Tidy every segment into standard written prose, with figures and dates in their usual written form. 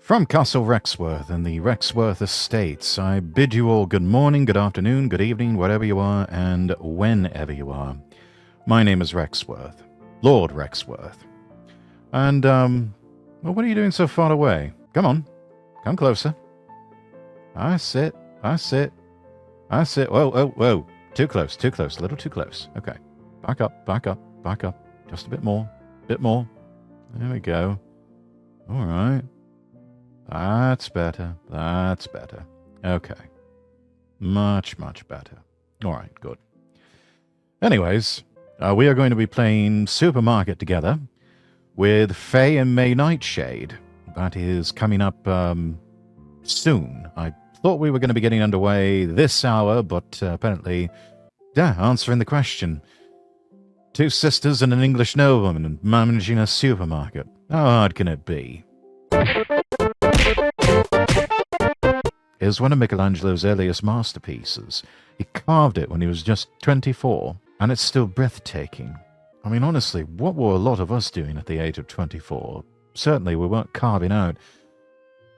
From Castle Rexworth and the Rexworth Estates, I bid you all good morning, good afternoon, good evening, wherever you are, and whenever you are. My name is Rexworth, Lord Rexworth. And, well, what are you doing so far away? Come on, come closer. I sit. Whoa. Too close, a little too close. Okay, back up. Just a bit more. There we go. All right. That's better. Okay. Much better. All right, good. Anyways, we are going to be playing Supermarket together with Faye and May Nightshade. That is coming up soon. I thought we were going to be getting underway this hour, but apparently, answering the question. Two sisters and an English nobleman managing a supermarket. How hard can it be? Is one of Michelangelo's earliest masterpieces. He carved it when he was just 24, and it's still breathtaking. I mean, honestly, what were a lot of us doing at the age of 24? Certainly, we weren't carving out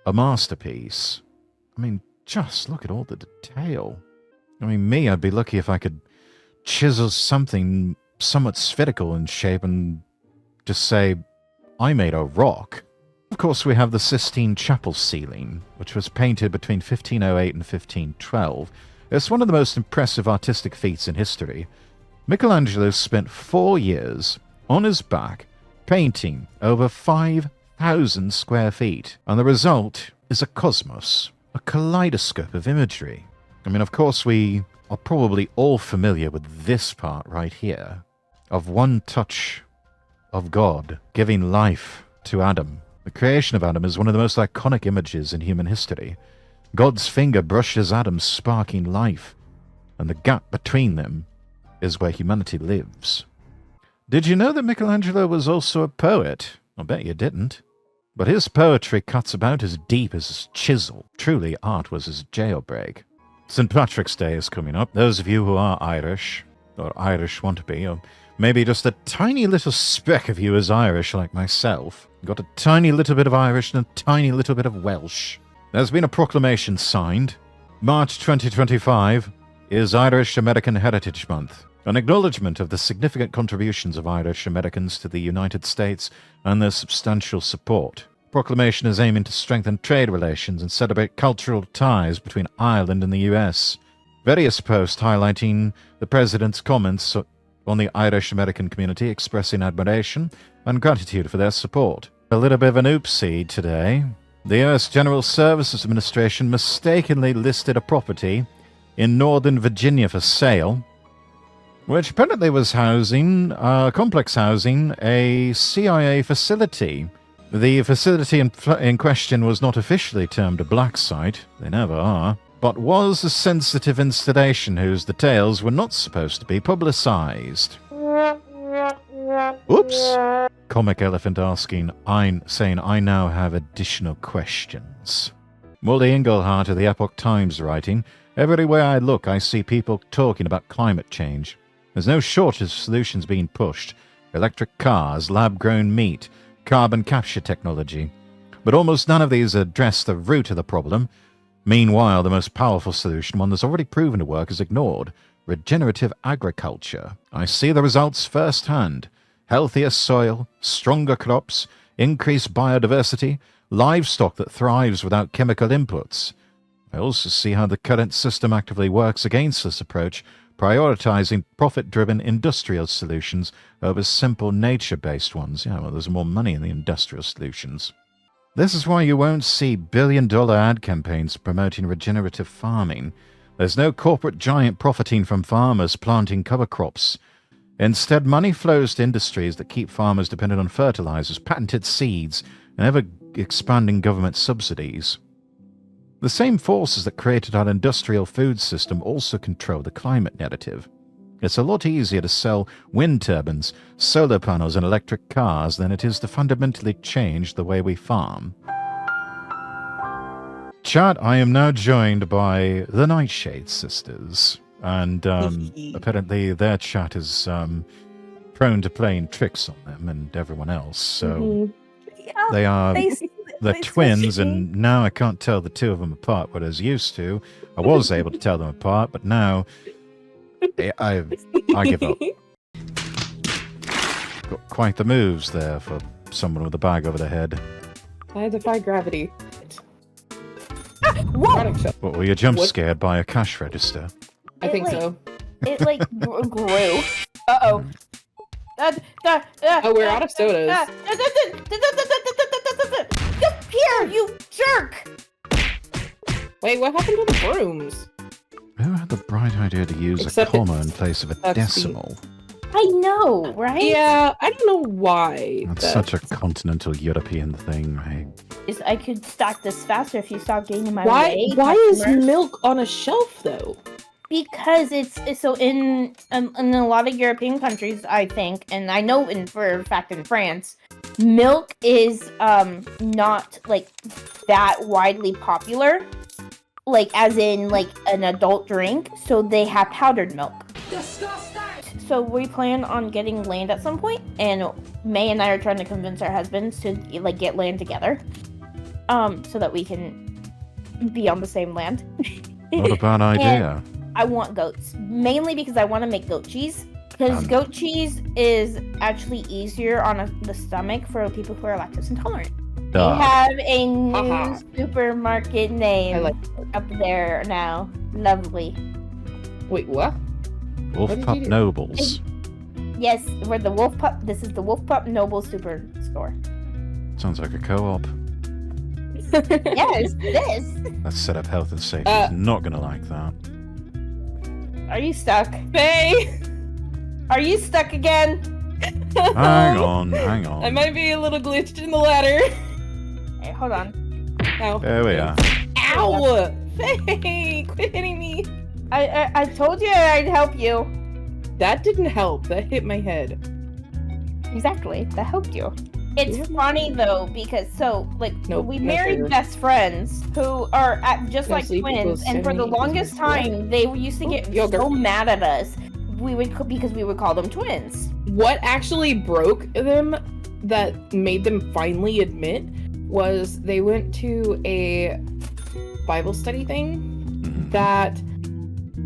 a masterpiece. I mean, just look at all the detail. I mean, me, I'd be lucky if I could chisel something somewhat spherical in shape and just say, I made a rock. Of course, we have the Sistine Chapel ceiling, which was painted between 1508 and 1512. It's one of the most impressive artistic feats in history. Michelangelo spent 4 years on his back painting over 5,000 square feet, and the result is a cosmos, a kaleidoscope of imagery. I mean, of course, we are probably all familiar with this part right here, of one touch of God giving life to Adam. The creation of Adam is one of the most iconic images in human history. God's finger brushes Adam's sparking life, and the gap between them is where humanity lives. Did you know that Michelangelo was also a poet? I bet you didn't. But his poetry cuts about as deep as his chisel. Truly, art was his jailbreak. St. Patrick's Day is coming up. Those of you who are Irish, or Irish want to be, or maybe just a tiny little speck of you is Irish like myself. Got a tiny little bit of Irish and a tiny little bit of Welsh. There's been a proclamation signed. March 2025 is Irish American Heritage Month, an acknowledgement of the significant contributions of Irish Americans to the United States and their substantial support. Proclamation is aiming to strengthen trade relations and celebrate cultural ties between Ireland and the US. Various posts highlighting the President's comments on the Irish-American community, expressing admiration and gratitude for their support. A little bit of an oopsie today. The U.S. General Services Administration mistakenly listed a property in Northern Virginia for sale, which apparently was complex housing, a CIA facility. The facility in question was not officially termed a black site, they never are, but was a sensitive installation whose details were not supposed to be publicized. Oops! Comic Elephant saying, I now have additional questions. Wally Engelhardt of the Epoch Times writing, everywhere I look I see people talking about climate change. There's no shortage of solutions being pushed. Electric cars, lab-grown meat, carbon capture technology. But almost none of these address the root of the problem. Meanwhile, the most powerful solution, one that's already proven to work, is ignored. Regenerative agriculture. I see the results firsthand. Healthier soil, stronger crops, increased biodiversity, livestock that thrives without chemical inputs. I also see how the current system actively works against this approach, prioritizing profit-driven industrial solutions over simple nature-based ones. Yeah, well, there's more money in the industrial solutions. This is why you won't see billion-dollar ad campaigns promoting regenerative farming. There's no corporate giant profiting from farmers planting cover crops. Instead, money flows to industries that keep farmers dependent on fertilizers, patented seeds, and ever-expanding government subsidies. The same forces that created our industrial food system also control the climate narrative. It's a lot easier to sell wind turbines, solar panels, and electric cars than it is to fundamentally change the way we farm. Chat, I am now joined by the Nightshade sisters, and apparently their chat is prone to playing tricks on them and everyone else, so Yeah, they are... They're Wait, twins, switching. and now I can't tell the two of them apart. But as used to, I was able to tell them apart, but now I give up. Got quite the moves there for someone with a bag over their head. I defy gravity. Whoa! Product show. What, were you jump What? scared by a cash register? I think so. It like grew. Uh-oh. Oh, we're out of sodas. Here, you jerk! Wait, what happened to the brooms? Who had the bright idea to use Except a comma it's- in place of a that's the- decimal? I know, right? Yeah, I don't know why. That's such a continental European thing, right? I could stack this faster if you stop getting in my Why? way. Why is customers. milk on a shelf though? Because it's so in a lot of European countries, I think, and I know for a fact in France, milk is not like that widely popular, like as in like an adult drink. So they have powdered milk. Disgusting. So we plan on getting land at some point, and May and I are trying to convince our husbands to like get land together, so that we can be on the same land. Not a bad idea. I want goats, mainly because I want to make goat cheese. Because goat cheese is actually easier on the stomach for people who are lactose intolerant. Duh. They have a new Haha. supermarket name I like. up there now. Lovely. Wait, what? Wolf What did Pup you do? Nobles. Yes, we're the Wolf Pup. This is the Wolf Pup Noble Super Store. Sounds like a co-op. Yes, this. That set up health and safety Uh, is not going to like that. Are you stuck? Hey! Are you stuck again? Hang on, hang I on. might be a little glitched in the ladder. Hey, hold on. Ow. There we are. Ow! Hey! Quit hitting me. I told you I'd help you. That didn't help. That hit my head. Exactly. That helped you. It's Yeah. funny though because Nope, we no married fair. best friends who are just No like sleep twins, equals and for the 70 longest equals what? time they used to Oh, get yogurt. so mad at us. Because we would call them twins. What actually broke them that made them finally admit was they went to a Bible study thing Mhm. that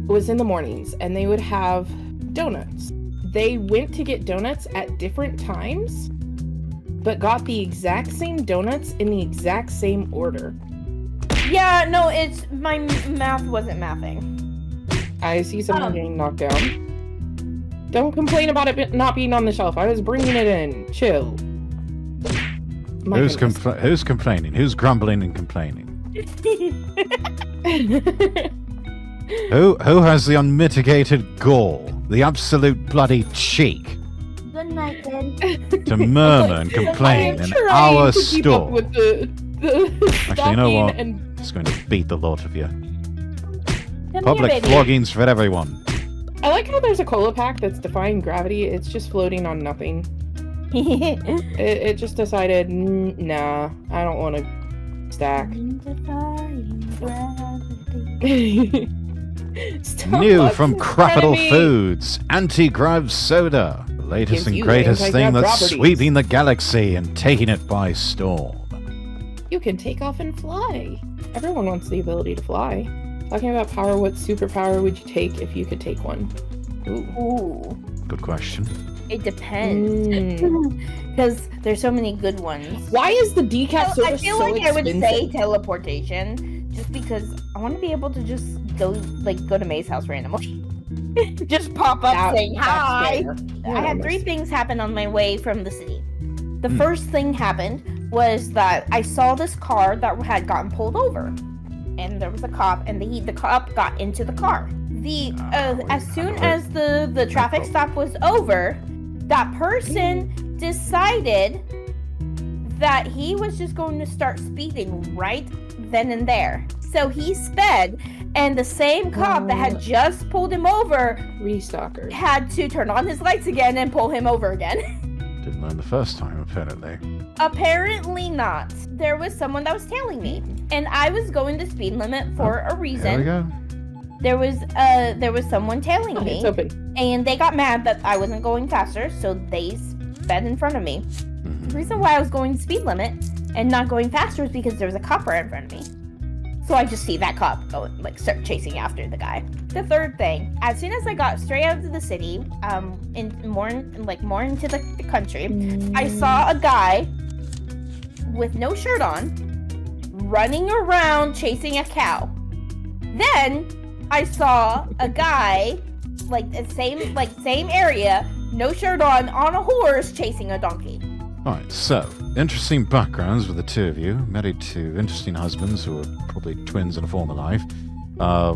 was in the mornings and they would have donuts. They went to get donuts at different times, but got the exact same donuts in the exact same order. Yeah, no, it's my math wasn't mathing. I see someone Um. getting knocked down. Don't complain about it not being on the shelf. I was bringing it in. Chill. My Who's goodness. complaining? Who's grumbling and complaining? Who has the unmitigated gall, the absolute bloody cheek Good night, then. to murmur and complain I am in trying our to keep up store? with the Actually, you know stocking what? and It's going to beat the lot of you. Come Public here, baby. floggings for everyone. I like how there's a cola pack that's defying gravity. It's just floating on nothing. It just decided, nah, I don't want to stack. Stop New from fucking Capital me. Foods, Anti-Grav Soda. The latest Gives and you greatest thing anti-grav that's properties. sweeping the galaxy and taking it by storm. You can take off and fly. Everyone wants the ability to fly. Talking about power, what superpower would you take if you could take one? Ooh. Ooh, Good question. it depends. Mm. Because there's so many good ones. Why is the decaf soda I feel so like I would expensive? say teleportation, just because I want to be able to just go to May's house randomly. Just pop up saying That's hi. fair. I had Yeah, 3 things happen on my way from the city. The Hmm. first thing happened was that I saw this car that had gotten pulled over, and there was a cop, and the cop got into the car. As soon as the traffic stop was over, that person decided that he was just going to start speeding right then and there. So he sped, and the same cop that had just pulled him over Restocker. had to turn on his lights again and pull him over again. Didn't learn the first time, apparently. Apparently not. There was someone that was tailing me, and I was going the speed limit for a There we reason. go. There was someone tailing Oh, me, it's open. and they got mad that I wasn't going faster, so they sped in front of me. The Mhm. reason why I was going the speed limit and not going faster is because there was a cop right in front of me. So I just see that cop go like start chasing after the guy. The third thing, as soon as I got straight out of the city, more into the country, I saw a guy with no shirt on, running around chasing a cow. Then I saw a guy same area, no shirt on a horse chasing a donkey. Alright, so, interesting backgrounds with the two of you, married to interesting husbands who are probably twins in a former life. I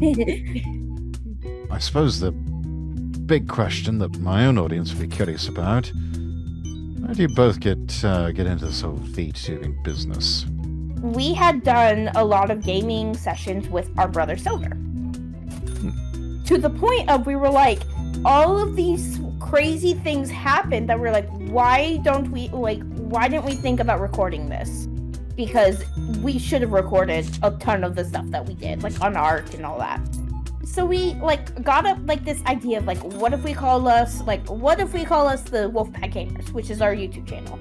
suppose the big question that my own audience would be curious about, how do you both get into this whole VTubing business? We had done a lot of gaming sessions with our brother Silver. To the point of we were like, all of these crazy things happened that we're like, why didn't we think about recording this? Because we should have recorded a ton of the stuff that we did, like on art and all that. So we got up this idea of what if we call us the Wolfpack Gamers, which is our YouTube channel.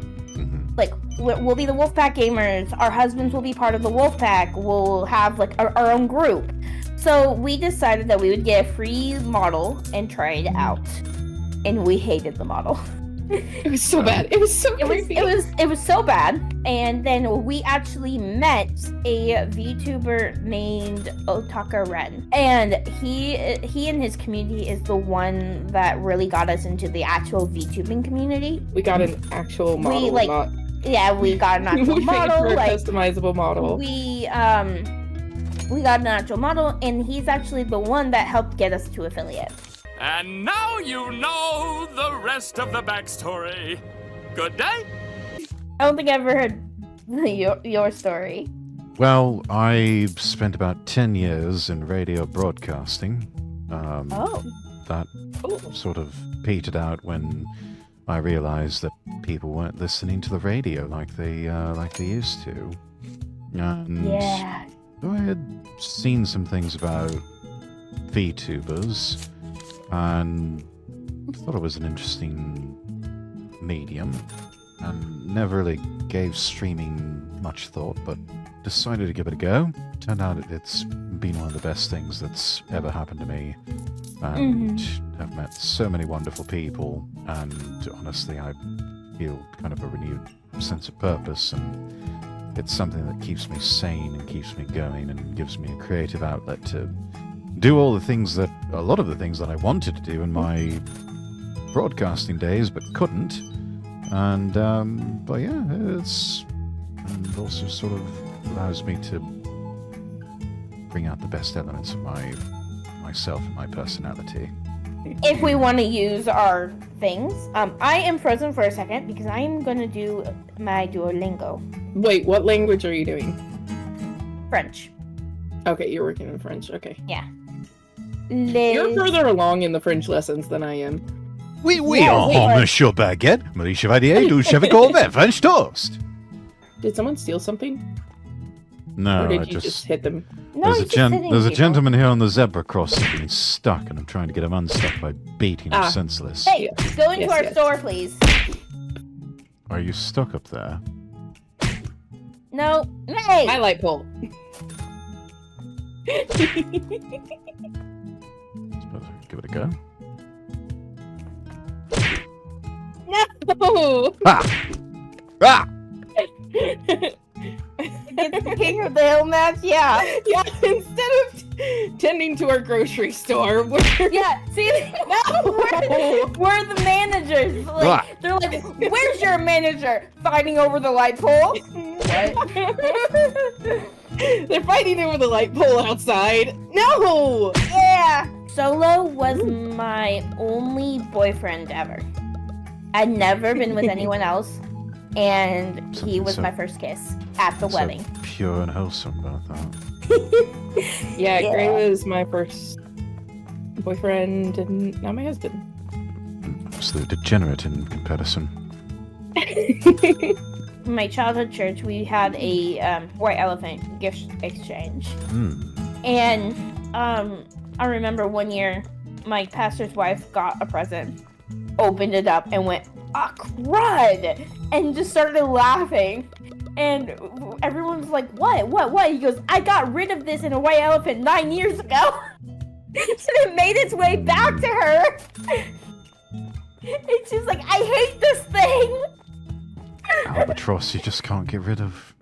We'll be the Wolfpack Gamers, our husbands will be part of the Wolfpack, we'll have our own group. So we decided that we would get a free model and try it out. And we hated the model. It was so bad. It was so creepy. It was so bad. And then we actually met a VTuber named Otaka Ren. And he and his community is the one that really got us into the actual VTubing community. We got an actual model. We got an actual model. For a customizable model. We got an actual model, and he's actually the one that helped get us to affiliate. And now you know the rest of the backstory. Good day? I don't think I ever heard your story. Well, I spent about 10 years in radio broadcasting. That sort of petered out when I realized that people weren't listening to the radio like they used to. And Yeah. I had seen some things about VTubers and thought it was an interesting medium and never really gave streaming much thought, but decided to give it a go. Turned out it's been one of the best things that's ever happened to me, and have met so many wonderful people, and honestly I feel kind of a renewed sense of purpose, and it's something that keeps me sane and keeps me going and gives me a creative outlet to do a lot of the things that I wanted to do in my broadcasting days but couldn't. And but yeah, and also sort of allows me to bring out the best elements of myself and my personality. If we want to use our things, I am frozen for a second because I am going to do my Duolingo. Wait, what language are you doing? French. Okay, you're working in French. Okay. Yeah. You're further along in the French lessons than I am. Oui, Monsieur Baguette, Marie Chevalier, du Chevalier, French toast. Did someone steal something? No, Or did I you just hit them? No, there's a gentleman here on the zebra crossing being stuck, and I'm trying to get him unstuck by beating him senseless. Hey, go into our Yes. store, please. Are you stuck up there? No. Hey! My light pole. Suppose I could give it a go. No! Ah! Ah! It's the king of the hill match, yeah. Yeah, instead of tending to our grocery store, we're... Yeah, see, we're the managers. They're like, where's your manager? Fighting over the light pole? What? They're fighting over the light pole outside. No! Yeah! Solo was my only boyfriend ever. I'd never been with anyone else, and he Something was so- my first kiss at the So wedding. pure and wholesome about that. Yeah, Yeah. Gray was my first boyfriend and now my husband. Absolute degenerate in comparison. My childhood church, we had a white elephant gift exchange. And I remember one year, my pastor's wife got a present, opened it up, and went, "Ah, crud!" and just started laughing. And everyone's like, what? He goes, I got rid of this in a white elephant 9 years ago. And it made its way back to her. It's just like, I hate this thing. Albatross, you just can't get rid of.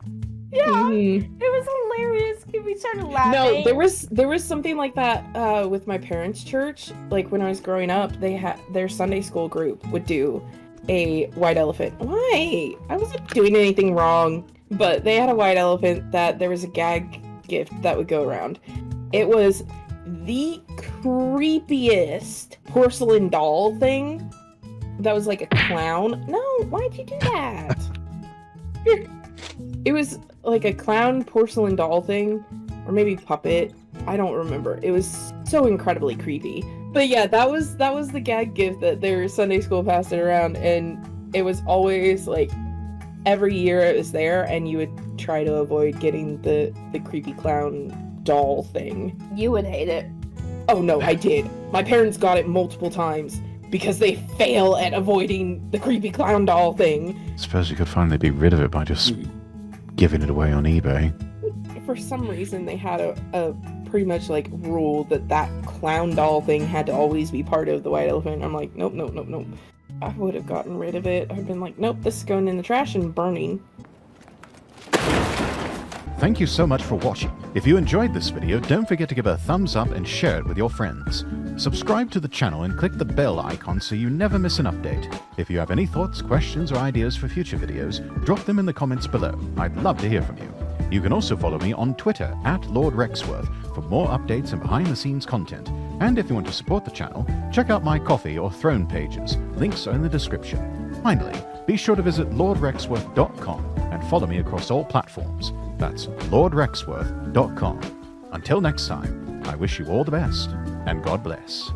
Yeah, it was hilarious. We started laughing. No, there was something like that with my parents' church. Like when I was growing up, they had their Sunday school group would do a white elephant. Why? I wasn't doing anything wrong, but they had a white elephant that there was a gag gift that would go around. It was the creepiest porcelain doll thing. That was like a clown. No, why'd you do that? It was like a clown porcelain doll thing, or maybe puppet. I don't remember. It was so incredibly creepy. But yeah, that was the gag gift that their Sunday school passed it around, and it was always like every year it was there, and you would try to avoid getting the creepy clown doll thing. You would hate it. Oh no, I did. My parents got it multiple times because they fail at avoiding the creepy clown doll thing. I suppose you could finally be rid of it by just giving it away on eBay. For some reason, they had a pretty much like rule that clown doll thing had to always be part of the white elephant. I'm like, nope. I would have gotten rid of it. I've been like, nope, this is going in the trash and burning. Thank you so much for watching. If you enjoyed this video, don't forget to give it a thumbs up and share it with your friends. Subscribe to the channel and click the bell icon so you never miss an update. If you have any thoughts, questions, or ideas for future videos, drop them in the comments below. I'd love to hear from you. You can also follow me on Twitter @LordRexworth for more updates and behind-the-scenes content. And if you want to support the channel, check out my Coffee or Throne pages. Links are in the description. Finally, be sure to visit LordRexworth.com and follow me across all platforms. That's LordRexworth.com. Until next time, I wish you all the best, and God bless.